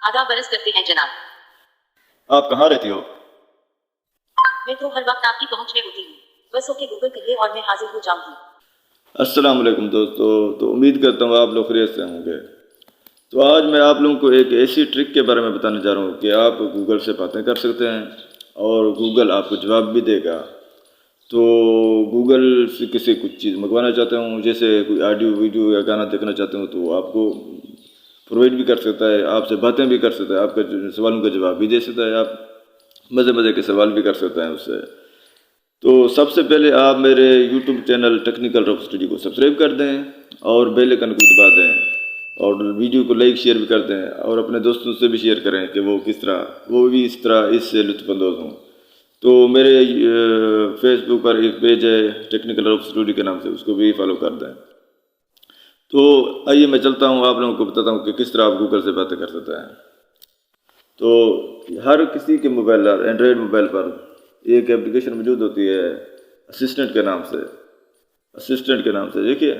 आधा बरस करते हैं जनाब। आप कहाँ रहती हो? मैं तो हर वक्त आपकी पहुंच में होती हूँ, बस ओके गूगल कहिए और मैं हाजिर हो जाऊंगी। अस्सलाम वालेकुम दोस्तों, तो उम्मीद करता हूँ आप लोग खैरियत से होंगे। तो आज मैं आप लोगों को एक ऐसी ट्रिक के बारे में बताने जा रहा हूँ कि आप गूगल से बातें कर सकते हैं और गूगल आपको जवाब भी देगा। तो गूगल से किसी कुछ चीज़ मंगवाना चाहता हूँ, जैसे कोई ऑडियो वीडियो या गाना देखना चाहते हूँ, तो आपको प्रोवाइड भी कर सकता है, आपसे बातें भी कर सकता है, आपके सवालों का जवाब भी दे सकता है, आप मज़े मज़े के सवाल भी कर सकते हैं उससे। तो सबसे पहले आप मेरे YouTube channel technical rough study को सब्सक्राइब कर दें और बेल आइकन को दबा दें और वीडियो को लाइक शेयर भी कर दें और अपने दोस्तों से भी शेयर करें कि वो भी इस तरह इससे लुत्फ़अंदोज़ हों। तो मेरे फेसबुक पर एक पेज है टेक्निकल रफ स्टडी के नाम से, उसको भी फॉलो कर दें। तो आइए मैं चलता हूँ, आप लोगों को बताता हूँ कि किस तरह आप गूगल से बातें कर सकते हैं। तो हर किसी के मोबाइल पर, एंड्रॉयड मोबाइल पर एक एप्लीकेशन मौजूद होती है असिस्टेंट के नाम से। देखिए,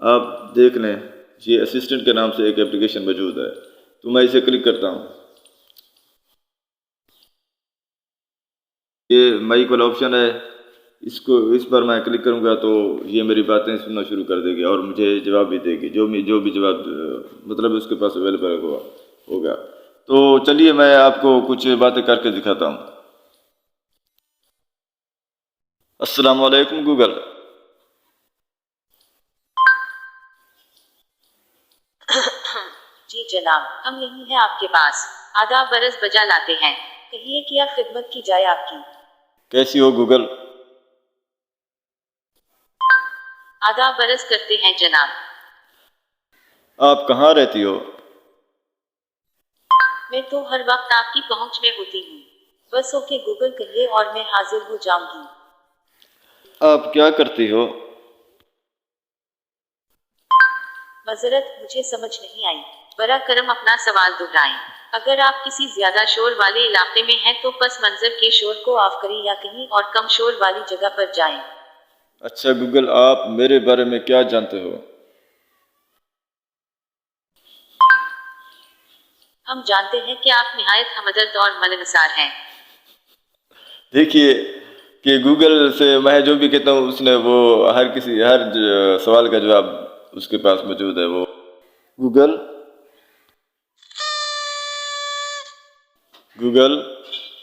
आप देख लें, ये असिस्टेंट के नाम से एक एप्लीकेशन मौजूद है। तो मैं इसे क्लिक करता हूँ, ये माइक वाला ऑप्शन है, इस पर मैं क्लिक करूँगा तो ये मेरी बातें सुनना शुरू कर देगी और मुझे जवाब भी देगी, जो भी जवाब मतलब उसके पास अवेलेबल होगा। तो चलिए मैं आपको कुछ बातें करके दिखाता हूँ। अस्सलाम वालेकुम गूगल। जी जनाब, हम यही हैं आपके पास। आधा बरस बजा लाते हैं, कहिए क्या खिदमत की जाए आपकी। कैसी हो गूगल? आधा बरस करते हैं जनाब। आप कहाँ रहती हो? मैं तो हर वक्त आपकी पहुंच में होती हूँ, बस ओके गूगल कहिए और मैं हाजिर हो जाऊंगी। आप क्या करती हो? मजरत, मुझे समझ नहीं आई, बरा करम अपना सवाल दोहराएं। अगर आप किसी ज्यादा शोर वाले इलाके में हैं तो पस मंजर के शोर को ऑफ करें या कहीं और कम शोर वाली जगह पर जाएं। अच्छा गूगल, आप मेरे बारे में क्या जानते हो? हम जानते हैं कि आप निहायत हमदर्द और मिलनसार हैं। देखिए कि गूगल से मैं जो भी कहता हूँ उसने वो हर सवाल का जवाब उसके पास मौजूद है। वो गूगल गूगल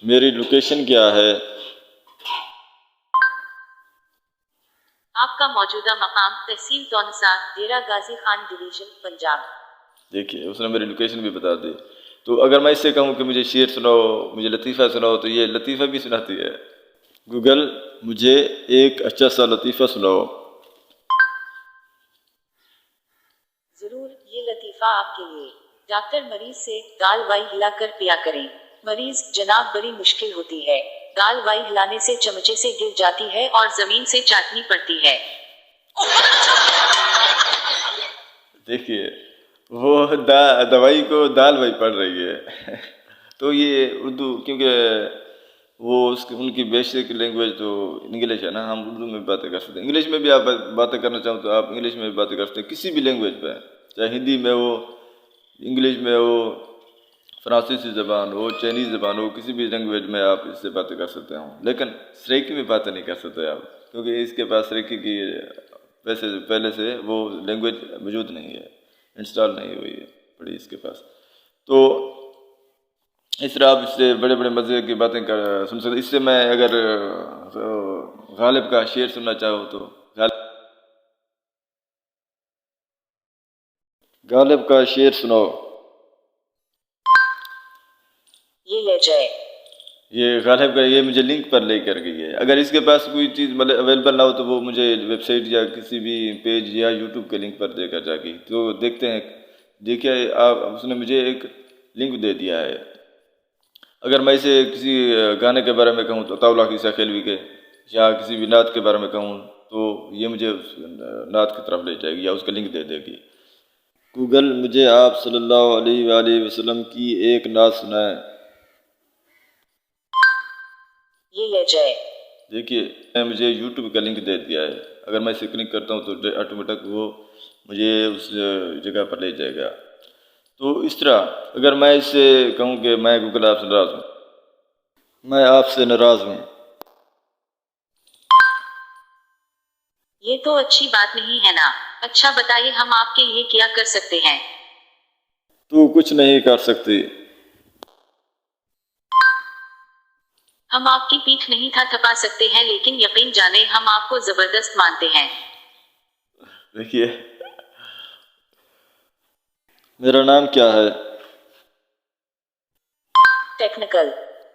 मेरी लोकेशन क्या है? आपका मौजूदा मकाम तहसील तौनसा, डेरा गाजी खान डिवीजन, पंजाब। देखिए उसने मेरी लोकेशन भी बता दी। तो अगर मैं इससे कहूँ कि मुझे शेर सुनाओ, मुझे लतीफ़ा सुनाओ, तो ये लतीफ़ा भी सुनाती है। गूगल मुझे एक अच्छा सा लतीफ़ा सुनाओ। जरूर, ये लतीफा आपके लिए। डॉक्टर मरीज से दाल वाई हिलाकर पिया करें। मरीज, जनाब बड़ी मुश्किल होती है, दाल वाई हिलाने से चमचे से गिर जाती है और जमीन से चाटनी पड़ती है। देखिए वो दवाई को दाल वाई पड़ रही है। तो ये उर्दू, क्योंकि उनकी बेसिक लैंग्वेज तो इंग्लिश है ना, हम उर्दू में बातें कर सकते हैं। इंग्लिश में भी आप बातें करना चाहो तो आप इंग्लिश में भी बातें कर सकते हैं, किसी भी लैंग्वेज पे, चाहे हिंदी में हो, इंग्लिश में हो, फ्रांसीसी ज़बान हो, चाइनीज़ ज़बान हो, किसी भी लैंग्वेज में आप इससे बातें कर सकते हो। लेकिन सरेकी में बातें नहीं कर सकते आप, क्योंकि इसके पास सरेकी की वैसे पहले से वो लैंग्वेज मौजूद नहीं है, इंस्टॉल नहीं हुई है पड़ी इसके पास। तो इस तरह आप इससे बड़े बड़े मज़े की बातें सुन सकते। इससे मैं अगर गालिब का शेर सुनना चाहूँ तो गालिब का शेर सुनाओ। ये ले जाए। ये गालिब का ये मुझे लिंक पर ले कर गई है। अगर इसके पास कोई चीज़ मतलब अवेलेबल ना हो तो वो मुझे वेबसाइट या किसी भी पेज या यूट्यूब के लिंक पर देकर जाएगी। तो देखते हैं, देखिए आप, उसने मुझे एक लिंक दे दिया है। अगर मैं इसे किसी गाने के बारे में कहूँ तो ताउला किस्सा खेलवी के, या किसी भी नात के बारे में कहूँ तो ये मुझे उस नात की तरफ ले जाएगी या उसका लिंक दे देगी। गूगल मुझे आप सल्लल्लाहु अलैहि वसल्लम की एक नात सुनाए। ये ले जाए। देखिए मुझे यूट्यूब का लिंक दे दिया है। अगर मैं इसे क्लिक करता हूँ तो ऑटोमेटिक वो मुझे उस जगह पर ले जाएगा। تو اس طرح اگر میں اس سے کہوں کہ میں گوگل آپ سے ناراض ہوں، میں آپ سے ناراض ہوں، یہ تو اچھی بات نہیں ہے نا۔ اچھا بتائیے ہم آپ کے لیے کیا کر سکتے ہیں؟ تو کچھ نہیں کر سکتی۔ ہم آپ کی پیٹھ نہیں تھا تھپا سکتے ہیں، لیکن یقین جانے ہم آپ کو زبردست مانتے ہیں۔ دیکھیے میرا نام کیا ہے؟ ٹیکنیکل۔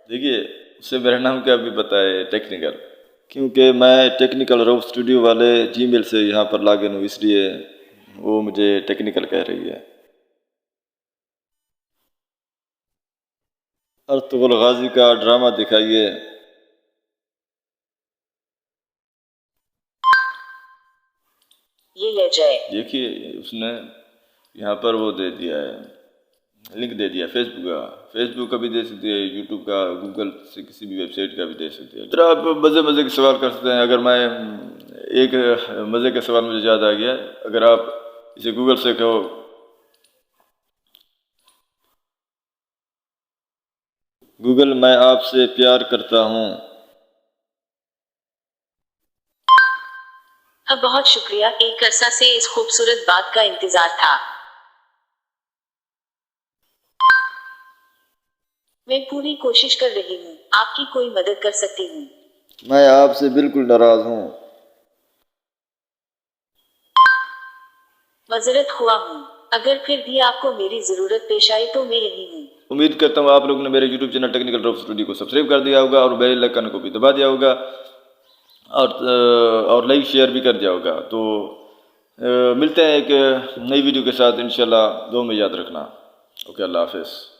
دیکھیے اسے میرا نام کیا بھی پتہ ہے، ٹیکنیکل، کیونکہ میں ٹیکنیکل روب اسٹوڈیو والے جی میل سے یہاں پر لاگ ان ہوں، اس لیے وہ مجھے ٹیکنیکل کہہ رہی ہے۔ ارطغرل غازی کا ڈرامہ دکھائیے۔ یہ لے جائے۔ دیکھیے اس نے یہاں پر وہ دے دیا ہے، لنک دے دیا فیس بک کا بھی دے سکتی ہے، یوٹیوب کا، گوگل سے کسی بھی ویب سائٹ کا بھی دے سکتی ہے۔ تو آپ مزے کے سوال کر سکتے ہیں۔ اگر میں ایک مزے کا سوال مجھے یاد آ گیا، اگر آپ اسے گوگل سے کہو گوگل میں آپ سے پیار کرتا ہوں۔ بہت شکریہ، ایک عرصہ سے اس خوبصورت بات کا انتظار تھا۔ میں پوری کوشش کر رہی ہوں، آپ کی کوئی مدد کر سکتی ہوں؟ میں آپ سے بالکل ناراض ہوں۔ معذرت خواہ ہوں، اگر پھر بھی آپ کو میری ضرورت پیش آئے تو میں یہی ہوں۔ امید کرتا ہوں آپ لوگوں نے میرے یوٹیوب چینل ٹیکنیکل روب اسٹوڈیو کو سبسکرائب کر دیا ہوگا اور بیل آئیکن کو بھی دبا دیا ہوگا اور لائک شیئر بھی کر دیا ہوگا۔ تو ملتے ہیں ایک نئی ویڈیو کے ساتھ انشاءاللہ، دعا میں یاد رکھنا۔ اوکے، اللہ حافظ۔